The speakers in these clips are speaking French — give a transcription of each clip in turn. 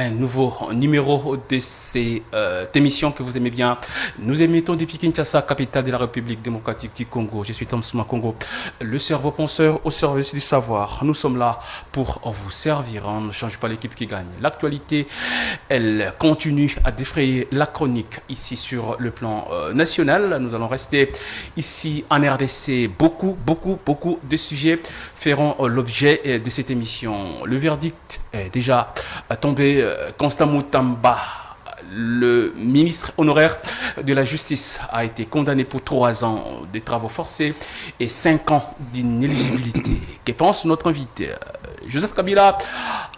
un nouveau numéro de cette émission que vous aimez bien. Nous émettons depuis Kinshasa, capitale de la République démocratique du Congo. Je suis Tom Congo, le cerveau penseur au service du savoir. Nous sommes là pour vous servir. On ne change pas l'équipe qui gagne. L'actualité, elle continue à défrayer la chronique ici sur le plan national. Nous allons rester ici en RDC. Beaucoup de sujets feront l'objet de cette émission. Le verdict est déjà tombé. Constant Moutamba, le ministre honoraire de la Justice, a été condamné pour 3 ans de travaux forcés et 5 ans d'inéligibilité. Que pense notre invité? Joseph Kabila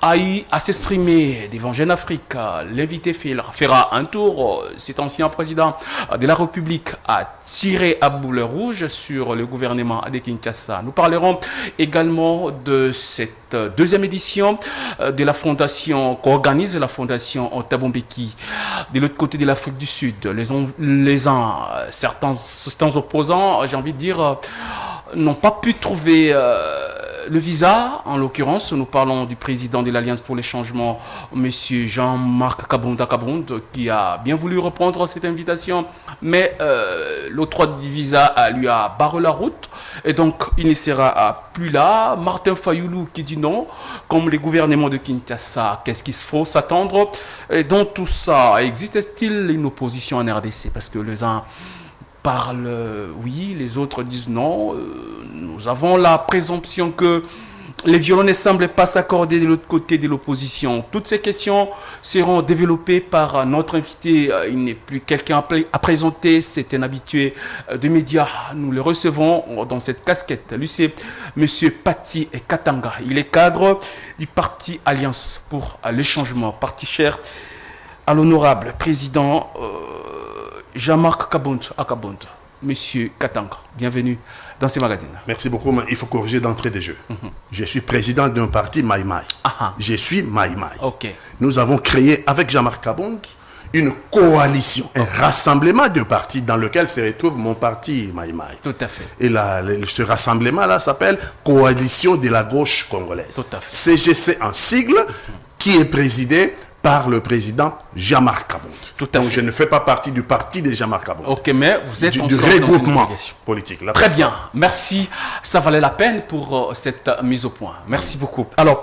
a eu à s'exprimer devant Jeune Afrique. L'invité fera un tour. Cet ancien président de la République a tiré à boulet rouge sur le gouvernement de Kinshasa. Nous parlerons également de cette deuxième édition de la fondation qu'organise la fondation Thabo Mbeki. De l'autre côté de l'Afrique du Sud, certains opposants, j'ai envie de dire, n'ont pas pu trouver le visa. En l'occurrence, nous parlons du président de l'Alliance pour les changements, M. Jean-Marc Kabunda, qui a bien voulu reprendre cette invitation, mais l'octroi du visa lui a barré la route, et donc il ne sera plus là. Martin Fayoulou qui dit non, comme les gouvernements de Kinshasa. Qu'est-ce qu'il faut s'attendre? Et dans tout ça, existe-t-il une opposition en RDC? Parce que les uns parlent oui, les autres disent non. Nous avons la présomption que les violons ne semblent pas s'accorder de l'autre côté de l'opposition. Toutes ces questions seront développées par notre invité. Il n'est plus quelqu'un à présenter, c'est un habitué des médias. Nous le recevons dans cette casquette. Lui, c'est M. Pati Katanga. Il est cadre du parti Alliance pour le changement, parti cher à l'honorable président Jean-Marc Kabunda. Monsieur Katanga, bienvenue dans ce magazine. Merci beaucoup, mais il faut corriger d'entrée de jeu. Je suis président d'un parti Maïmaï. Je suis Maïmaï. Nous avons créé avec Jean-Marc Kabunda une coalition, un rassemblement de partis dans lequel se retrouve mon parti Maïmaï. Tout à fait. Et ce rassemblement-là s'appelle Coalition de la gauche congolaise. Tout à fait. CGC en sigle, qui est présidé par le président Jean-Marc Kabunda. Donc je ne fais pas partie du parti de Jean-Marc Kabunda. Ok, mais vous êtes du regroupement politique. Très bien, merci. Ça valait la peine pour cette mise au point. Merci beaucoup. Alors,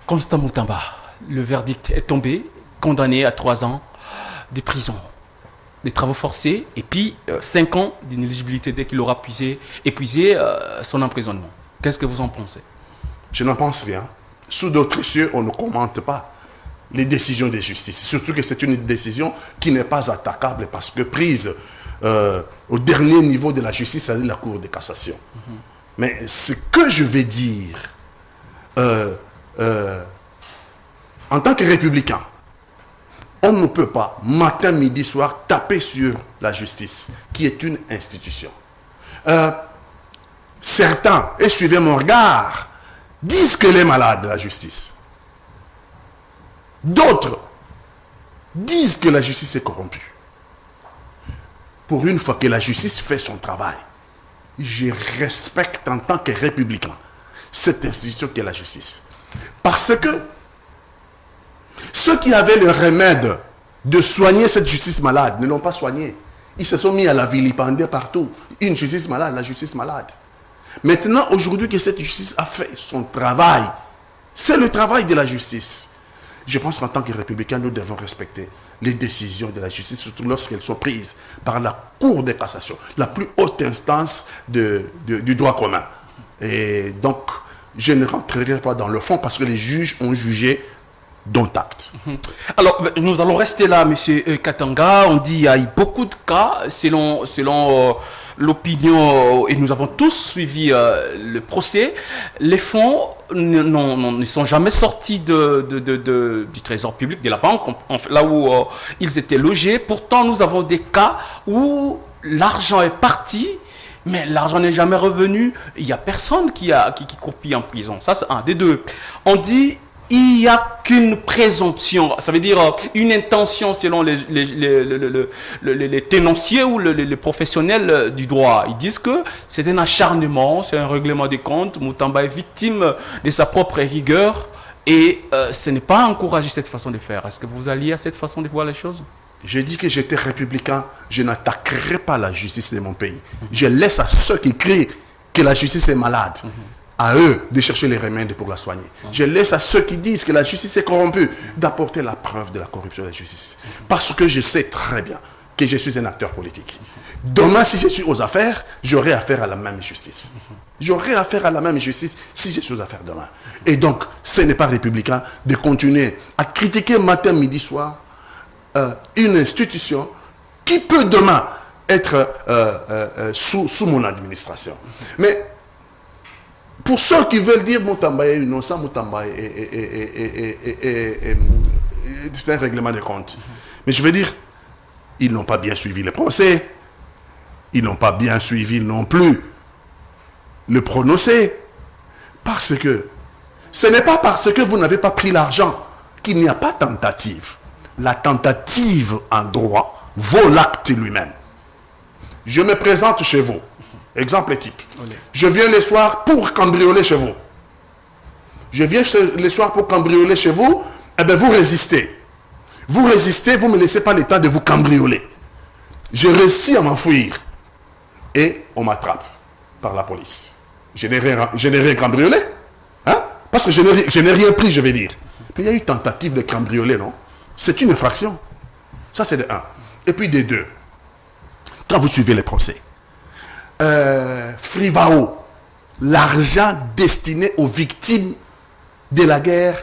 Constant Moutamba, le verdict est tombé, condamné à 3 ans de prison, des travaux forcés, et puis 5 ans d'inéligibilité dès qu'il aura épuisé son emprisonnement. Qu'est-ce que vous en pensez? Je n'en pense rien. Sous d'autres cieux, on ne commente pas les décisions de justice. Surtout que c'est une décision qui n'est pas attaquable parce que prise au dernier niveau de la justice, c'est la Cour de cassation. Mais ce que je vais dire en tant que républicain, on ne peut pas, matin, midi, soir, taper sur la justice, qui est une institution. Certains, et suivez mon regard, disent qu'elle est malade, la justice. D'autres disent que la justice est corrompue. Pour une fois que la justice fait son travail, je respecte en tant que républicain cette institution qui est la justice. Parce que ceux qui avaient le remède de soigner cette justice malade ne l'ont pas soignée. Ils se sont mis à la vilipender partout. Une justice malade, la justice malade. Maintenant, aujourd'hui que cette justice a fait son travail, c'est le travail de la justice. Je pense qu'en tant que républicains, nous devons respecter les décisions de la justice, surtout lorsqu'elles sont prises par la Cour de cassation, la plus haute instance du droit commun. Et donc, je ne rentrerai pas dans le fond parce que les juges ont jugé dont acte. Alors, nous allons rester là, M. Katanga. On dit qu'il y a eu beaucoup de cas selon l'opinion, et nous avons tous suivi le procès. Les fonds ne sont jamais sortis du trésor public, de la banque, là où ils étaient logés. Pourtant, nous avons des cas où l'argent est parti, mais l'argent n'est jamais revenu. Il n'y a personne qui croupit en prison. Ça, c'est un des deux. On dit il n'y a qu'une présomption, ça veut dire une intention selon les tenanciers ou les professionnels du droit. Ils disent que c'est un acharnement, c'est un règlement des comptes. Moutamba est victime de sa propre rigueur Et ce n'est pas encourager cette façon de faire. Est-ce que vous alliez à cette façon de voir les choses? J'ai dit que j'étais républicain, je n'attaquerai pas la justice de mon pays. Je laisse à ceux qui crient que la justice est malade, à eux de chercher les remèdes pour la soigner. Je laisse à ceux qui disent que la justice est corrompue d'apporter la preuve de la corruption de la justice. Parce que je sais très bien que je suis un acteur politique. Demain, si je suis aux affaires, j'aurai affaire à la même justice. J'aurai affaire à la même justice si je suis aux affaires demain. Et donc, ce n'est pas républicain de continuer à critiquer matin, midi, soir une institution qui peut demain être sous mon administration. Mais pour ceux qui veulent dire Moutamba est innocent, Moutamba c'est un règlement de compte. Mais je veux dire, ils n'ont pas bien suivi le procès, ils n'ont pas bien suivi non plus le prononcé, parce que ce n'est pas parce que vous n'avez pas pris l'argent qu'il n'y a pas tentative. La tentative en droit vaut l'acte lui-même. Je me présente chez vous. Exemple type. Je viens le soir pour cambrioler chez vous. Je viens le soir pour cambrioler chez vous. Eh bien, vous résistez. Vous résistez, vous ne me laissez pas le temps de vous cambrioler. Je réussis à m'enfuir. Et on m'attrape par la police. Je n'ai rien cambriolé. Hein? Parce que je n'ai rien pris, je vais dire. Mais il y a eu tentative de cambrioler, non? C'est une infraction. Ça, c'est de 1. Et puis de 2. Quand vous suivez les procès, Frivao, l'argent destiné aux victimes de la guerre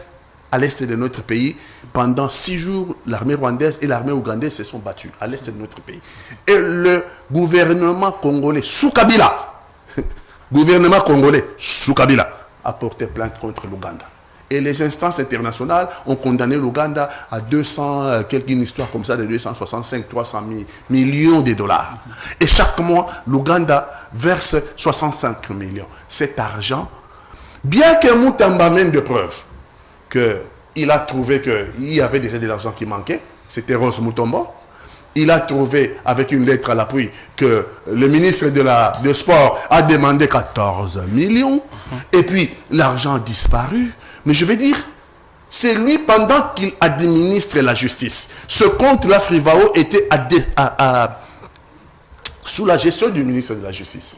à l'est de notre pays, pendant 6 jours, l'armée rwandaise et l'armée ougandaise se sont battus à l'est de notre pays. Et le gouvernement congolais, sous Kabila, gouvernement congolais, sous Kabila, a porté plainte contre l'Ouganda. Et les instances internationales ont condamné l'Ouganda à une histoire comme ça de 265-300 millions de dollars. Et chaque mois, l'Ouganda verse 65 millions. Cet argent, bien que Moutamba mène de preuves qu'il a trouvé qu'il y avait déjà de l'argent qui manquait, c'était Rose Mutombo. Il a trouvé, avec une lettre à l'appui, que le ministre de Sport a demandé 14 millions. Et puis, l'argent a disparu. Mais je vais dire, c'est lui, pendant qu'il administre la justice. Ce compte-là, Frivao, était sous la gestion du ministre de la Justice.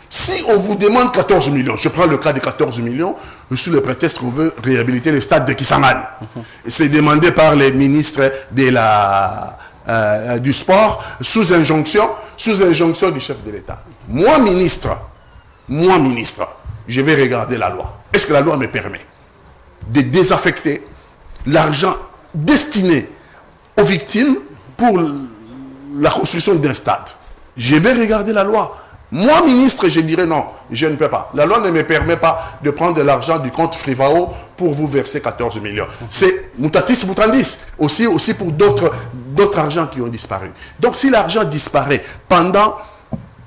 Si on vous demande 14 millions, je prends le cas de 14 millions, sous le prétexte qu'on veut réhabiliter le stade de Kisangani. C'est demandé par les ministres du sport, sous injonction du chef de l'État. Moi, ministre, je vais regarder la loi. Est-ce que la loi me permet de désaffecter l'argent destiné aux victimes pour la construction d'un stade? Je vais regarder la loi. Moi, ministre, je dirais non, je ne peux pas. La loi ne me permet pas de prendre de l'argent du compte Frivao pour vous verser 14 millions. C'est mutatis mutandis, aussi pour d'autres argents qui ont disparu. Donc, si l'argent disparaît pendant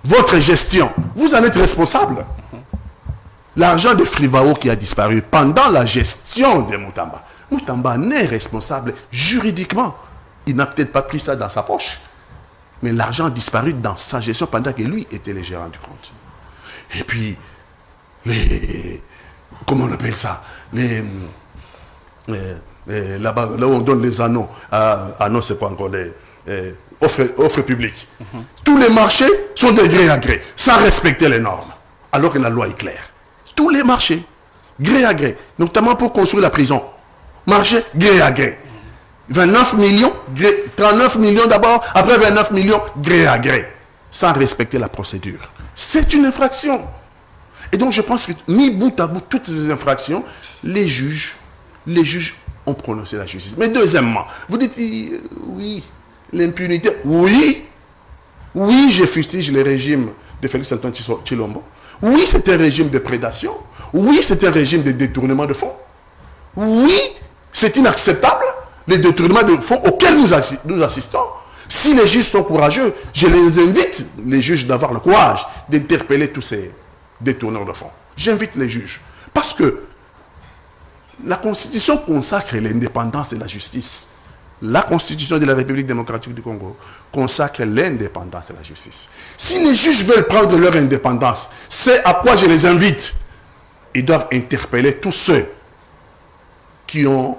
votre gestion, vous en êtes responsable. L'argent de Frivao qui a disparu pendant la gestion de Moutamba. Moutamba n'est responsable juridiquement. Il n'a peut-être pas pris ça dans sa poche. Mais l'argent a disparu dans sa gestion pendant que lui était le gérant du compte. Et puis, comment on appelle ça? Là-bas, là où on donne les anneaux, anneaux, c'est pas encore les offres publiques. Tous les marchés sont de gré à gré, sans respecter les normes. Alors que la loi est claire. Tous les marchés, gré à gré, notamment pour construire la prison. Marché, gré à gré. 29 millions, 39 millions d'abord, après 29 millions, gré à gré, sans respecter la procédure. C'est une infraction. Et donc je pense que, mis bout à bout, toutes ces infractions, les juges ont prononcé la justice. Mais deuxièmement, vous dites, oui, l'impunité, oui, je fustige le régime de Félix Antoine Tshilombo. Oui, c'est un régime de prédation. Oui, c'est un régime de détournement de fonds. Oui, c'est inacceptable, les détournements de fonds auxquels nous assistons. Si les juges sont courageux, je les invite, les juges, d'avoir le courage d'interpeller tous ces détourneurs de fonds. J'invite les juges. Parce que la Constitution consacre l'indépendance de la justice. La Constitution de la République démocratique du Congo consacre l'indépendance de la justice. Si les juges veulent prendre leur indépendance, c'est à quoi je les invite. Ils doivent interpeller tous ceux qui ont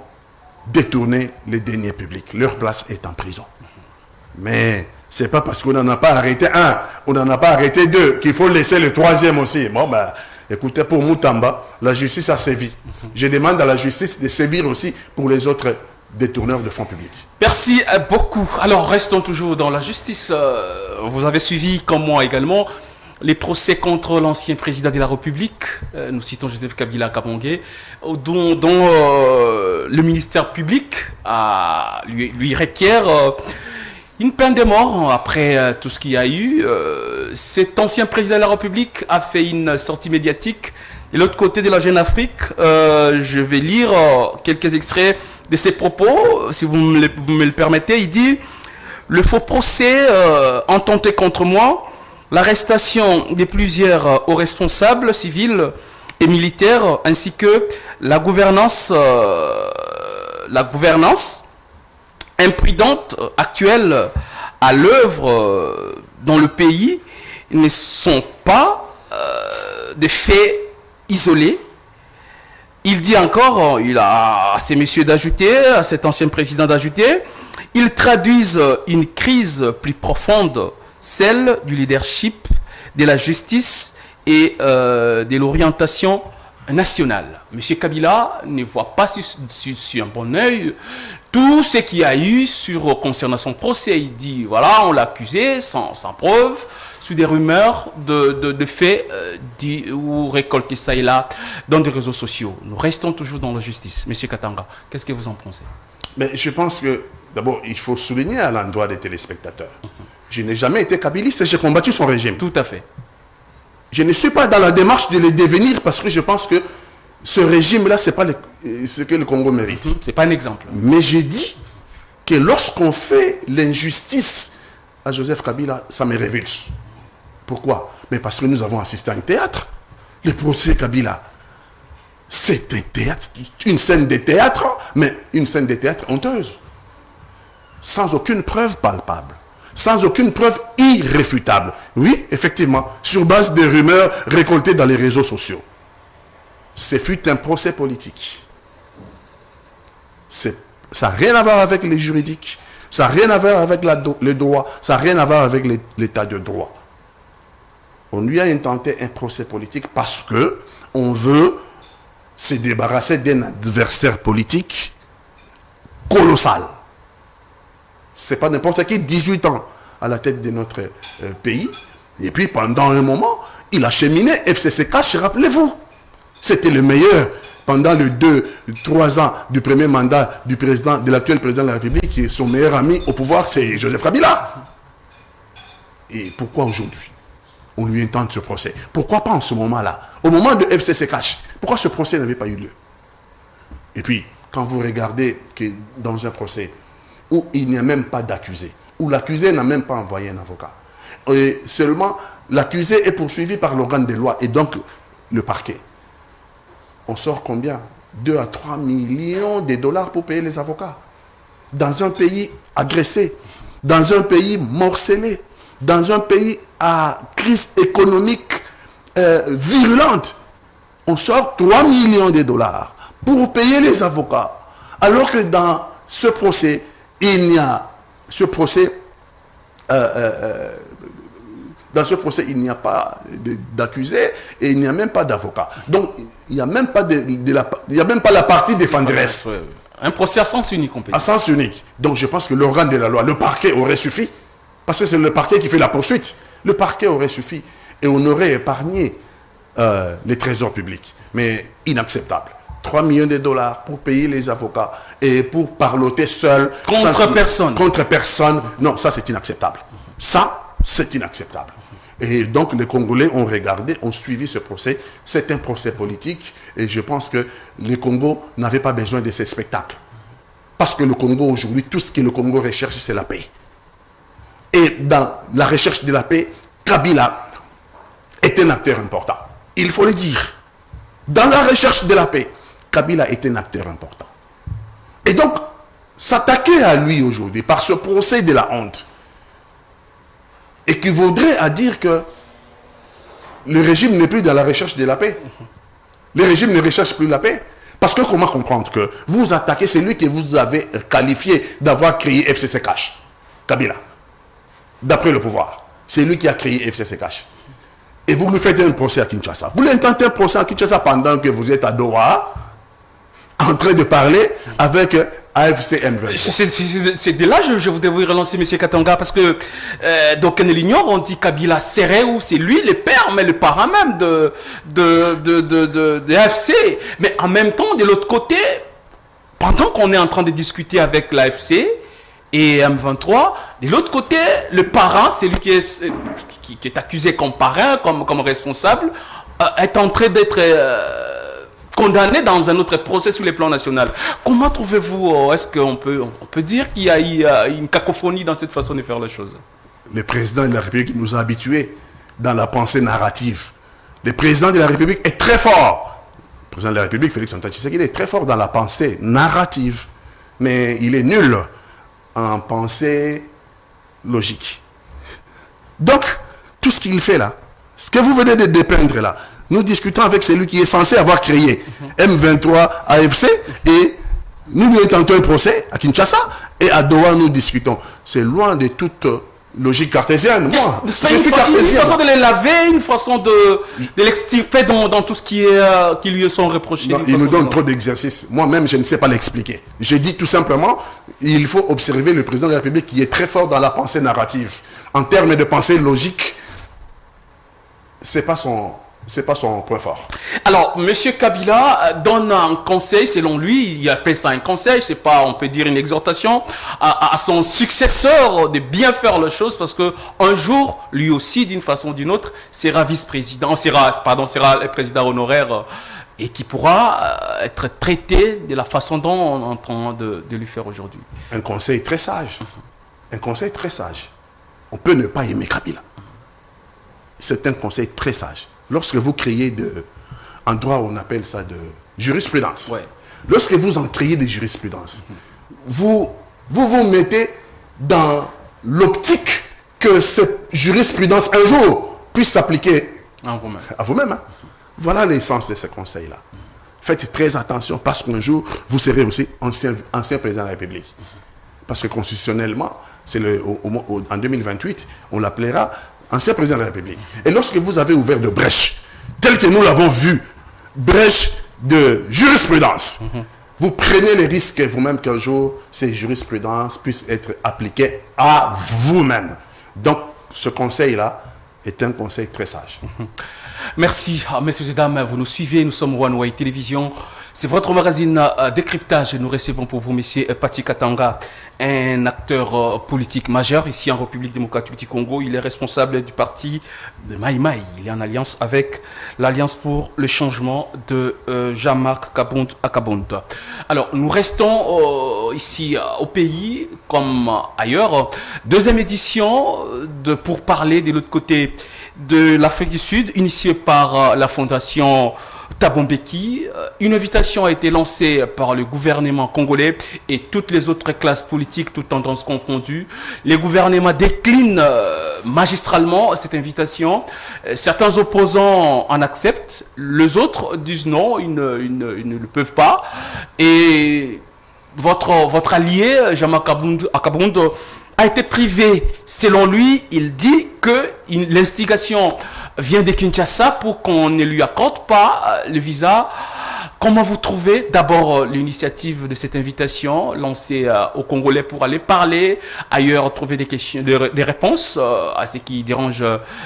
détourné les deniers publics. Leur place est en prison. Mais c'est pas parce qu'on n'en a pas arrêté un, on n'en a pas arrêté deux, qu'il faut laisser le troisième aussi. Bon, ben, écoutez, pour Moutamba, la justice a sévi. Je demande à la justice de sévir aussi pour les autres détourneurs de fonds publics. Merci beaucoup. Alors, restons toujours dans la justice. Vous avez suivi, comme moi également, les procès contre l'ancien président de la République, nous citons Joseph Kabila Kabange, dont le ministère public lui requiert une peine de mort après tout ce qu'il y a eu. Cet ancien président de la République a fait une sortie médiatique. De l'autre côté de la Jeune Afrique, je vais lire quelques extraits de ses propos, si vous me le permettez. Il dit « Le faux procès intenté contre moi, l'arrestation de plusieurs hauts responsables civils et militaires, ainsi que la gouvernance imprudente actuelle à l'œuvre dans le pays ne sont pas des faits isolés. » Il dit encore, il a à ces messieurs d'ajouter, à cet ancien président d'ajouter, ils traduisent une crise plus profonde, celle du leadership, de la justice et de l'orientation nationale. Monsieur Kabila ne voit pas sur un bon œil tout ce qu'il y a eu concernant son procès. Il dit, voilà, on l'a accusé sans preuve, sous des rumeurs de faits ou récoltés ça et là dans des réseaux sociaux. Nous restons toujours dans la justice. Monsieur Katanga, qu'est-ce que vous en pensez? Mais je pense que, d'abord, il faut souligner à l'endroit des téléspectateurs. Je n'ai jamais été kabiliste et j'ai combattu son régime. Tout à fait. Je ne suis pas dans la démarche de le devenir parce que je pense que ce régime-là, ce n'est pas ce que le Congo mérite. Ce n'est pas un exemple. Mais j'ai dit que lorsqu'on fait l'injustice à Joseph Kabila, ça me révulse. Pourquoi? Mais parce que nous avons assisté à un théâtre. Le procès Kabila, c'est un théâtre, une scène de théâtre, mais une scène de théâtre honteuse. Sans aucune preuve palpable. Sans aucune preuve irréfutable. Oui, effectivement, sur base de rumeurs récoltées dans les réseaux sociaux. Ce fut un procès politique. Ça n'a rien à voir avec les juridiques. Ça n'a rien à voir avec le droit. Ça n'a rien à voir avec l'état de droit. On lui a intenté un procès politique parce que on veut se débarrasser d'un adversaire politique colossal. C'est pas n'importe qui, 18 ans à la tête de notre pays. Et puis pendant un moment, il a cheminé FCCK, rappelez-vous. C'était le meilleur pendant les 2-3 ans du premier mandat de l'actuel président de la République, et son meilleur ami au pouvoir, c'est Joseph Kabila. Et pourquoi aujourd'hui on lui intente ce procès? Pourquoi pas en ce moment-là? Au moment de FCCK, pourquoi ce procès n'avait pas eu lieu? Et puis, quand vous regardez que dans un procès où il n'y a même pas d'accusé, où l'accusé n'a même pas envoyé un avocat, et seulement l'accusé est poursuivi par l'organe des lois et donc le parquet, on sort combien? 2 à 3 millions de dollars pour payer les avocats. Dans un pays agressé, dans un pays morcelé, dans un pays à crise économique virulente, on sort 3 millions de dollars pour payer les avocats. Alors que dans ce procès, il n'y a pas d'accusé et il n'y a même pas d'avocat. Donc, il n'y a même pas la partie défenderesse. Un procès à sens unique, on peut dire. À sens unique. Donc, je pense que l'organe de la loi, le parquet aurait suffi, parce que c'est le parquet qui fait la poursuite. Le parquet aurait suffi et on aurait épargné les trésors publics. Mais inacceptable. 3 millions de dollars pour payer les avocats et pour parloter seul. Contre personne. Non, ça c'est inacceptable. Ça, c'est inacceptable. Et donc les Congolais ont regardé, ont suivi ce procès. C'est un procès politique et je pense que le Congo n'avait pas besoin de ces spectacles. Parce que le Congo aujourd'hui, tout ce que le Congo recherche, c'est la paix. Et dans la recherche de la paix, Kabila est un acteur important. Il faut le dire. Dans la recherche de la paix, Kabila est un acteur important. Et donc, s'attaquer à lui aujourd'hui par ce procès de la honte équivaudrait à dire que le régime n'est plus dans la recherche de la paix. Le régime ne recherche plus la paix. Parce que comment comprendre que vous attaquez celui que vous avez qualifié d'avoir créé FCC Cash, Kabila, d'après le pouvoir. C'est lui qui a créé FCC Cash. Et vous lui faites un procès à Kinshasa. Vous lui intentez un procès à Kinshasa pendant que vous êtes à Doha, en train de parler avec AFC M23. C'est de là que je voudrais vous relancer, M. Katanga, parce que d'aucuns l'ignorent, on dit Kabila Serré, ou c'est lui le père, mais le parent même de AFC. Mais en même temps, de l'autre côté, pendant qu'on est en train de discuter avec l'AFC et M23, de l'autre côté, le parent, c'est lui qui est accusé comme parrain, comme responsable, est en train d'être condamné dans un autre procès sur les plans national. Comment trouvez-vous, est-ce qu'on peut dire qu'il y a eu une cacophonie dans cette façon de faire les choses? Le président de la République nous a habitués dans la pensée narrative. Le président de la République est très fort. Le président de la République, Félix Antoine Tshisekedi, est très fort dans la pensée narrative. Mais il est nul en pensée logique. Donc, tout ce qu'il fait là, ce que vous venez de dépeindre là, nous discutons avec celui qui est censé avoir créé M23 AFC et nous lui intentons un procès à Kinshasa et à Doha nous discutons. C'est loin de toute logique cartésienne. Moi, je suis cartésien. Une façon de les laver, une façon de l'extirper dans tout ce qui lui sont reprochés. Non, il nous donne trop d'exercices. Moi-même, je ne sais pas l'expliquer. J'ai dit tout simplement, il faut observer le président de la République qui est très fort dans la pensée narrative. En termes de pensée logique, c'est pas son point fort. Alors, M. Kabila donne un conseil, selon lui, il appelle ça un conseil, c'est pas, on peut dire, une exhortation à son successeur de bien faire les choses, parce que un jour, lui aussi, d'une façon ou d'une autre, sera vice-président, sera le président honoraire et qui pourra être traité de la façon dont on est en train de lui faire aujourd'hui. Un conseil très sage. Un conseil très sage. On peut ne pas aimer Kabila. C'est un conseil très sage. Lorsque vous créez en droit, on appelle ça de jurisprudence. Ouais. Lorsque vous en créez des jurisprudences, vous mettez dans l'optique que cette jurisprudence, un jour, puisse s'appliquer à vous-même. Hein. Voilà l'essence de ce conseil-là. Faites très attention parce qu'un jour, vous serez aussi ancien président de la République. Parce que constitutionnellement, en 2028, on l'appellera ancien président de la République. Et lorsque vous avez ouvert de brèches, telles que nous l'avons vu, brèches de jurisprudence, vous prenez les risques vous-même qu'un jour, ces jurisprudences puissent être appliquées à vous-même. Donc, ce conseil-là est un conseil très sage. Merci, messieurs et dames, vous nous suivez, nous sommes One Way Télévision. C'est votre magazine Décryptage. Nous recevons pour vous, monsieur Pati Katanga, un acteur politique majeur ici en République démocratique du Congo. Il est responsable du parti de Maï Maï. Il est en alliance avec l'Alliance pour le changement de Jean-Marc Kabund. Alors, nous restons ici au pays, comme ailleurs. Deuxième édition pour parler de l'autre côté de l'Afrique du Sud, initiée par la fondation Thabo Mbeki. Une invitation a été lancée par le gouvernement congolais et toutes les autres classes politiques, toutes tendances confondues. Les gouvernements déclinent magistralement cette invitation. Certains opposants en acceptent, les autres disent non, ils ne le peuvent pas. Et votre allié, Jean-Marc Kabund, a été privé. Selon lui, il dit que l'instigation vient de Kinshasa pour qu'on ne lui accorde pas le visa. Comment vous trouvez d'abord l'initiative de cette invitation lancée aux Congolais pour aller parler ailleurs, trouver des réponses à ce qui dérange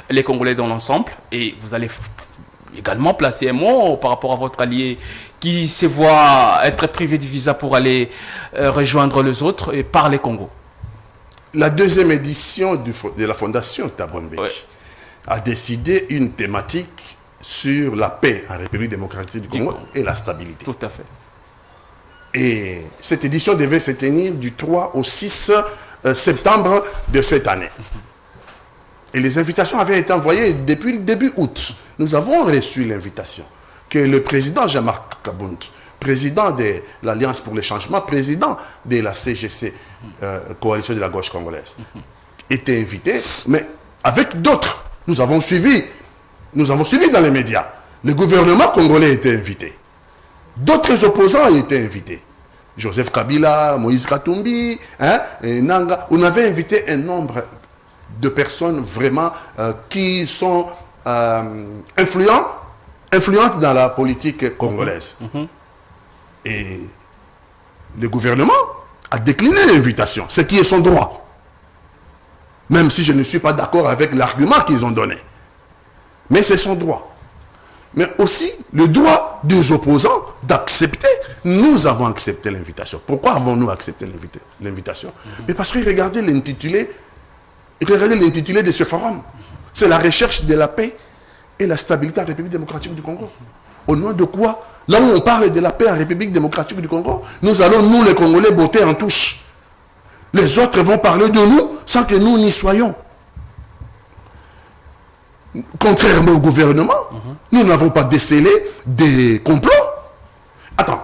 les Congolais dans l'ensemble? Et vous allez également placer un mot par rapport à votre allié qui se voit être privé du visa pour aller rejoindre les autres et parler Congo. La deuxième édition de la fondation Thabo Mbeki a décidé une thématique sur la paix en République démocratique du Congo et la stabilité. Tout à fait. Et cette édition devait se tenir du 3 au 6 septembre de cette année. Et les invitations avaient été envoyées depuis le début août. Nous avons reçu l'invitation que le président Jean-Marc Kabund, président de l'Alliance pour le changement, président de la CGC, coalition de la gauche congolaise, était invité, mais avec d'autres. Nous avons suivi dans les médias. Le gouvernement congolais était invité. D'autres opposants étaient invités. Joseph Kabila, Moïse Katumbi, et Nanga. On avait invité un nombre de personnes vraiment qui sont influentes dans la politique congolaise. Et le gouvernement a décliné l'invitation, ce qui est son droit. Même si je ne suis pas d'accord avec l'argument qu'ils ont donné. Mais c'est son droit. Mais aussi le droit des opposants d'accepter. Nous avons accepté l'invitation. Pourquoi avons-nous accepté l'invitation? Mais parce que regardez l'intitulé de ce forum. C'est la recherche de la paix et la stabilité en République démocratique du Congo. Au nom de quoi? Là où on parle de la paix en République démocratique du Congo, nous allons, nous les Congolais, botter en touche. Les autres vont parler de nous sans que nous n'y soyons. Contrairement au gouvernement, nous n'avons pas décelé des complots. Attends,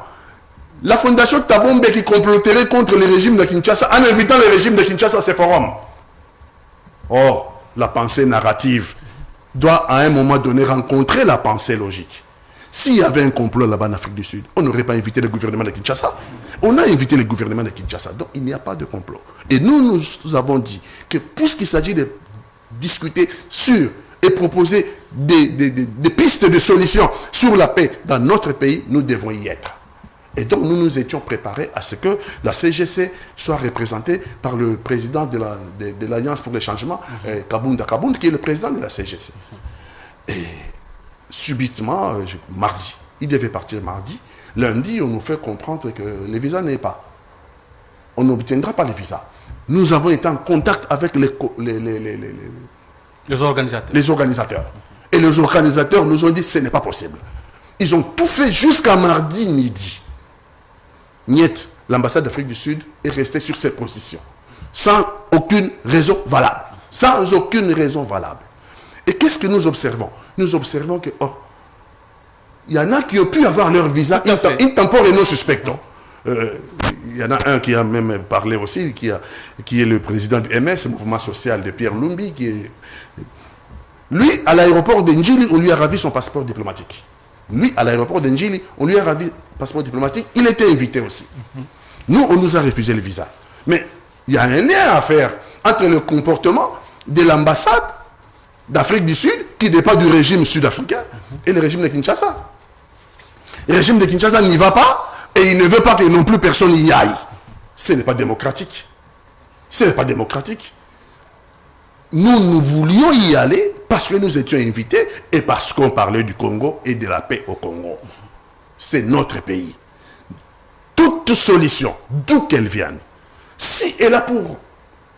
la fondation Tabombe qui comploterait contre le régime de Kinshasa en invitant le régime de Kinshasa à ces forums. Oh, la pensée narrative doit à un moment donné rencontrer la pensée logique. S'il y avait un complot là-bas en Afrique du Sud, on n'aurait pas invité le gouvernement de Kinshasa. On a invité le gouvernement de Kinshasa, donc il n'y a pas de complot. Et nous avons dit que puisqu'il s'agit de discuter sur et proposer des pistes de solutions sur la paix dans notre pays, nous devons y être. Et donc nous nous étions préparés à ce que la CGC soit représentée par le président de l'Alliance pour le changement, Kabunda Kabound, qui est le président de la CGC. Et subitement, mardi, il devait partir mardi. Lundi, on nous fait comprendre que le visa n'est pas. On n'obtiendra pas le visa. Nous avons été en contact avec les organisateurs. Et les organisateurs nous ont dit que ce n'est pas possible. Ils ont tout fait jusqu'à mardi midi. Niet, l'ambassade d'Afrique du Sud est restée sur ses positions. Sans aucune raison valable. Sans aucune raison valable. Et qu'est-ce que nous observons? Nous observons que, il y en a qui ont pu avoir leur visa intemporel et non suspectant. Il y en a un qui a même parlé aussi, qui est le président du MS, Mouvement Social de Pierre Lumbi, lui, à l'aéroport d'Njili, on lui a ravi son passeport diplomatique. Lui, à l'aéroport d'Njili, on lui a ravi son passeport diplomatique. Il était invité aussi. Nous, on nous a refusé le visa. Mais il y a un lien à faire entre le comportement de l'ambassade d'Afrique du Sud, qui dépend du régime sud-africain, et le régime de Kinshasa. Le régime de Kinshasa n'y va pas, et il ne veut pas que non plus personne y aille. Ce n'est pas démocratique. Ce n'est pas démocratique. Nous voulions y aller parce que nous étions invités et parce qu'on parlait du Congo et de la paix au Congo. C'est notre pays. Toute solution, d'où qu'elle vienne, si elle a pour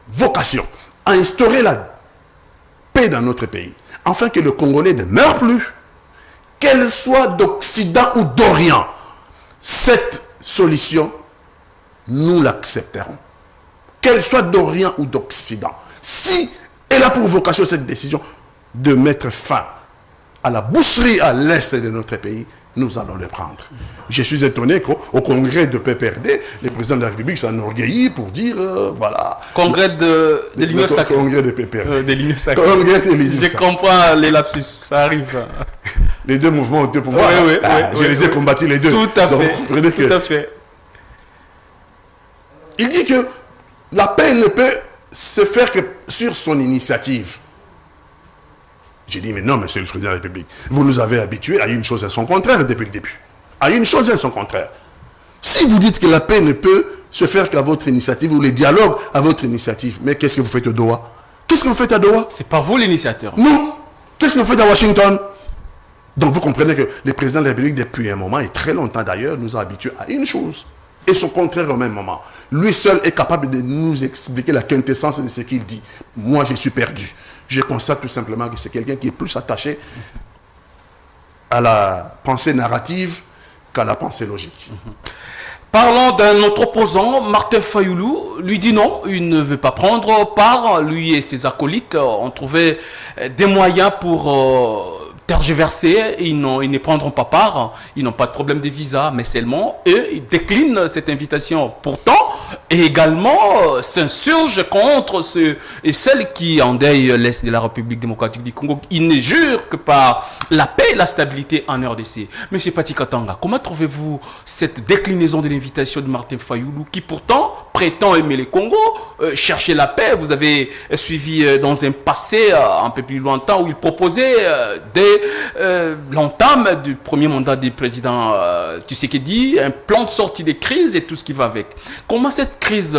vocation à instaurer la paix dans notre pays, afin que le Congolais ne meure plus, qu'elle soit d'Occident ou d'Orient, cette solution, nous l'accepterons. Qu'elle soit d'Orient ou d'Occident. Si elle a pour vocation, cette décision, de mettre fin à la boucherie à l'est de notre pays, nous allons le prendre. Je suis étonné qu'au congrès de PPRD, le président de la République s'enorgueillit pour dire, voilà... Congrès de l'Union sacrée. Congrès de PPRD. De l'Union sacrée. Congrès de l'Union sacrée. Je comprends les lapsus, ça arrive. Les deux mouvements ont deux pouvoirs. Oui, je les ai combattus les deux. Tout à donc, fait. Tout à fait. Il dit que la paix ne peut se faire que sur son initiative. J'ai dit, mais non, monsieur le président de la République, vous nous avez habitués à une chose et son contraire depuis le début. À une chose et son contraire. Si vous dites que la paix ne peut se faire qu'à votre initiative, ou les dialogues à votre initiative, mais qu'est-ce que vous faites au Doha? Qu'est-ce que vous faites à Doha? C'est pas vous l'initiateur. Non. Qu'est-ce que vous faites à Washington? Donc vous comprenez que le président de la République, depuis un moment, et très longtemps d'ailleurs, nous a habitués à une chose. Et son contraire au même moment. Lui seul est capable de nous expliquer la quintessence de ce qu'il dit. Moi, je suis perdu. Je constate tout simplement que c'est quelqu'un qui est plus attaché à la pensée narrative qu'à la pensée logique. Parlons d'un autre opposant, Martin Fayoulou, lui dit non, il ne veut pas prendre part. Lui et ses acolytes ont trouvé des moyens pour tergiversé, ils ne prendront pas part, ils n'ont pas de problème de visa, mais seulement eux, ils déclinent cette invitation. Pourtant, et également s'insurgent contre ceux et celles qui endeuillent l'Est de la République démocratique du Congo. Ils ne jurent que par la paix et la stabilité en RDC. Monsieur Pati Katanga, comment trouvez-vous cette déclinaison de l'invitation de Martin Fayoulou, qui pourtant prétend aimer le Congo, chercher la paix? Vous avez suivi dans un passé un peu plus lointain où il proposait dès l'entame du premier mandat du président Tshisekedi un plan de sortie des crises et tout ce qui va avec. Comment cette crise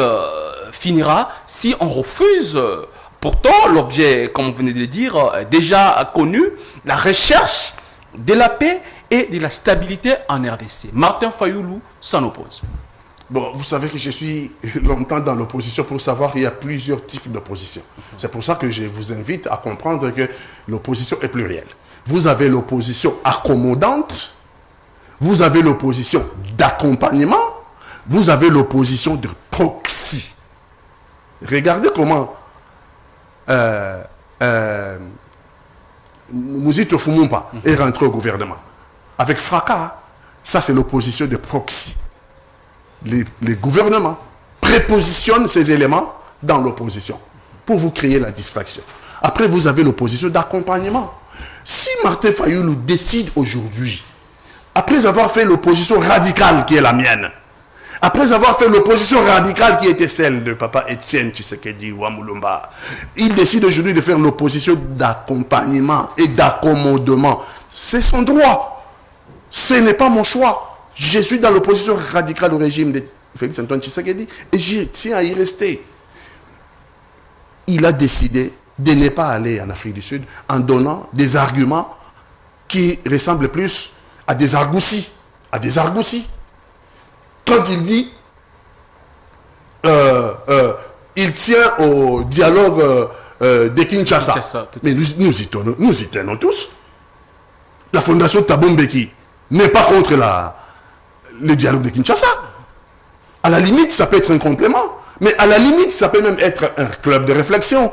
finira si on refuse pourtant l'objet, comme vous venez de le dire, déjà connu, la recherche de la paix et de la stabilité en RDC? Martin Fayoulou s'en oppose. Bon, vous savez que je suis longtemps dans l'opposition pour savoir qu'il y a plusieurs types d'opposition. C'est pour ça que je vous invite à comprendre que l'opposition est plurielle. Vous avez l'opposition accommodante, vous avez l'opposition d'accompagnement, vous avez l'opposition de proxy. Regardez comment Mouzito Fumumpa est rentré au gouvernement. Avec fracas, ça c'est l'opposition de proxy. Les gouvernements prépositionnent ces éléments dans l'opposition pour vous créer la distraction. Après, vous avez l'opposition d'accompagnement. Si Martin Fayoulou décide aujourd'hui, après avoir fait l'opposition radicale qui est la mienne, après avoir fait l'opposition radicale qui était celle de Papa Étienne Tshisekedi Wamulumba, il décide aujourd'hui de faire l'opposition d'accompagnement et d'accommodement. C'est son droit. Ce n'est pas mon choix. Je suis dans l'opposition radicale au régime de Félix Antoine Tshisekedi et je tiens à y rester. Il a décidé de ne pas aller en Afrique du Sud en donnant des arguments qui ressemblent plus à des argoussis. Quand il dit il tient au dialogue de Kinshasa. Mais nous y tenons tous. La fondation Thabo Mbeki n'est pas contre le dialogue de Kinshasa. À la limite, ça peut être un complément. Mais à la limite, ça peut même être un club de réflexion.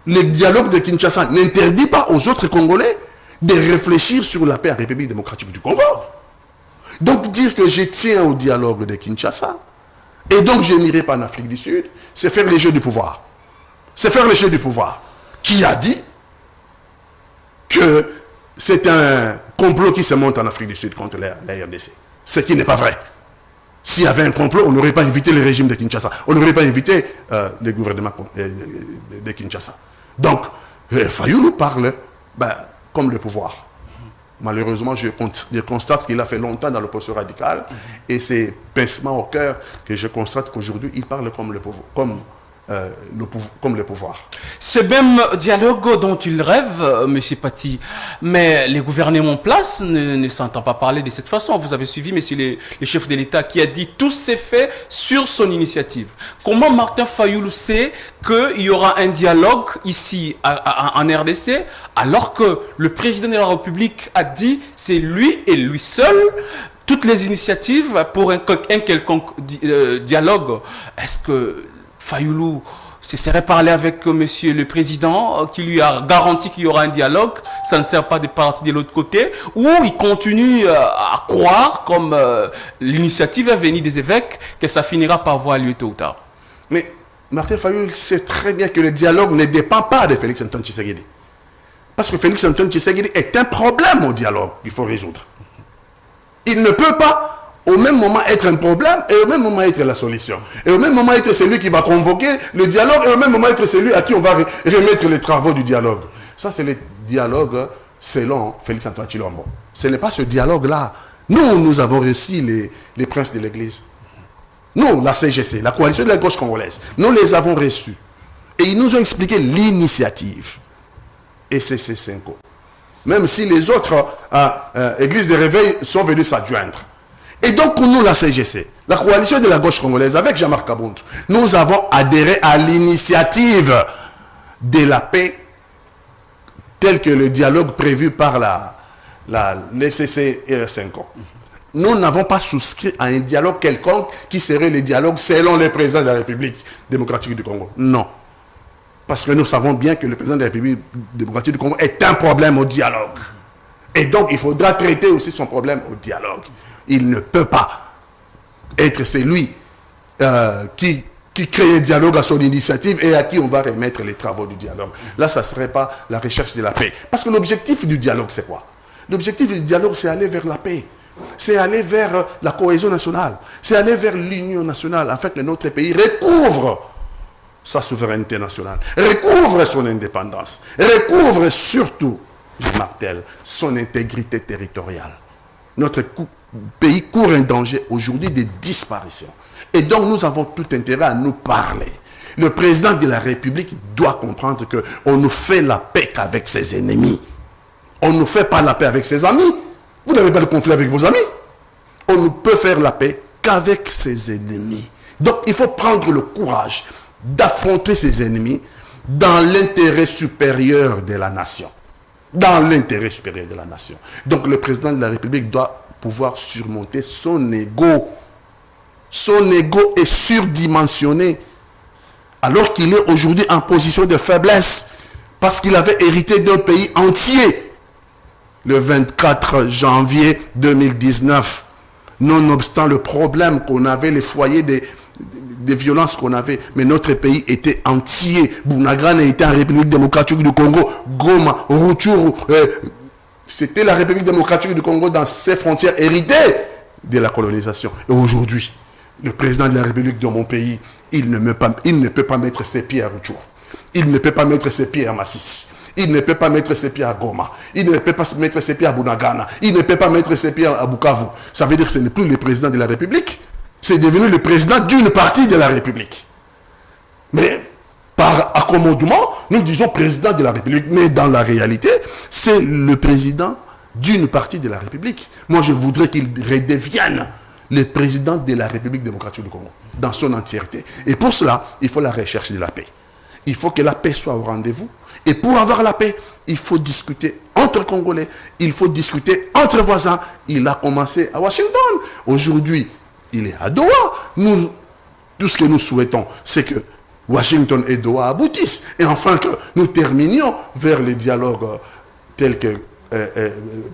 Le dialogue de Kinshasa n'interdit pas aux autres Congolais de réfléchir sur la paix en République démocratique du Congo. Donc dire que je tiens au dialogue de Kinshasa et donc je n'irai pas en Afrique du Sud, c'est faire les jeux du pouvoir. C'est faire les jeux du pouvoir. Qui a dit que c'est un complot qui se monte en Afrique du Sud contre la RDC? Ce qui n'est pas vrai. S'il y avait un complot, on n'aurait pas invité le régime de Kinshasa. On n'aurait pas invité le gouvernement de Kinshasa. Donc, Fayoulou parle comme le pouvoir. Malheureusement, je constate qu'il a fait longtemps dans l'opposition radicale et c'est pincement au cœur que je constate qu'aujourd'hui, il parle comme le pouvoir. Comme le pouvoir. Ce même dialogue dont il rêve, M. Pati, mais les gouvernements en place ne s'entendent pas parler de cette façon. Vous avez suivi, monsieur le chef de l'État, qui a dit tout s'est fait sur son initiative. Comment Martin Fayoulou sait qu'il y aura un dialogue ici en RDC, alors que le président de la République a dit c'est lui et lui seul toutes les initiatives pour un quelconque dialogue? Est-ce que Fayoulou se serait parlé avec monsieur le président qui lui a garanti qu'il y aura un dialogue, ça ne sert pas de partir de l'autre côté, ou il continue à croire, comme l'initiative est venue des évêques, que ça finira par avoir lieu tôt ou tard? Mais Martin Fayoulou sait très bien que le dialogue ne dépend pas de Félix Antoine Tshisekedi. Parce que Félix Antoine Tshisekedi est un problème au dialogue qu'il faut résoudre. Il ne peut pas au même moment être un problème et au même moment être la solution. Et au même moment être celui qui va convoquer le dialogue et au même moment être celui à qui on va remettre les travaux du dialogue. Ça, c'est le dialogue selon Félix Antoine Tshilombo. Ce n'est pas ce dialogue-là. Nous avons reçu les princes de l'Église. Nous, la CGC, la coalition de la gauche congolaise, nous les avons reçus. Et ils nous ont expliqué l'initiative. Et c'est ces 5 ans. Même si les autres églises de réveil sont venus s'adjoindre. Et donc, pour nous, la CGC, la coalition de la gauche congolaise, avec Jean-Marc Kabontou, nous avons adhéré à l'initiative de la paix, tel que le dialogue prévu par les CCR5. Nous n'avons pas souscrit à un dialogue quelconque qui serait le dialogue selon le président de la République démocratique du Congo. Non. Parce que nous savons bien que le président de la République démocratique du Congo est un problème au dialogue. Et donc, il faudra traiter aussi son problème au dialogue. Il ne peut pas être celui qui crée un dialogue à son initiative et à qui on va remettre les travaux du dialogue. Là, ça ne serait pas la recherche de la paix. Parce que l'objectif du dialogue, c'est quoi? L'objectif du dialogue, c'est aller vers la paix. C'est aller vers la cohésion nationale. C'est aller vers l'union nationale, afin que notre pays recouvre sa souveraineté nationale, recouvre son indépendance, recouvre surtout, je martèle, son intégrité territoriale. Notre pays court un danger aujourd'hui de disparition. Et donc nous avons tout intérêt à nous parler. Le président de la République doit comprendre qu'on ne fait la paix qu'avec ses ennemis. On ne fait pas la paix avec ses amis. Vous n'avez pas de conflit avec vos amis. On ne peut faire la paix qu'avec ses ennemis. Donc il faut prendre le courage d'affronter ses ennemis dans l'intérêt supérieur de la nation. Dans l'intérêt supérieur de la nation. Donc le président de la République doit pouvoir surmonter son ego. Son ego est surdimensionné. Alors qu'il est aujourd'hui en position de faiblesse. Parce qu'il avait hérité d'un pays entier. Le 24 janvier 2019. Nonobstant le problème qu'on avait, les foyers des violences qu'on avait, mais notre pays était entier. Bunagana était en République démocratique du Congo, Goma, Rutshuru, c'était la République démocratique du Congo dans ses frontières héritées de la colonisation. Et aujourd'hui, le président de la République de mon pays, il ne peut pas mettre ses pieds à Rutshuru. Il ne peut pas mettre ses pieds à Masisi. Il ne peut pas mettre ses pieds à Goma. Il ne peut pas mettre ses pieds à Bunagana. Il ne peut pas mettre ses pieds à Bukavu. Ça veut dire que ce n'est plus le président de la République. C'est devenu le président d'une partie de la République. Mais par accommodement, nous disons président de la République. Mais dans la réalité, c'est le président d'une partie de la République. Moi, je voudrais qu'il redevienne le président de la République démocratique du Congo, dans son entièreté. Et pour cela, il faut la recherche de la paix. Il faut que la paix soit au rendez-vous. Et pour avoir la paix, il faut discuter entre Congolais. Il faut discuter entre voisins. Il a commencé à Washington. Aujourd'hui, il est à Doha. Tout ce que nous souhaitons, c'est que Washington et Doha aboutissent. Et enfin que nous terminions vers les dialogues tels que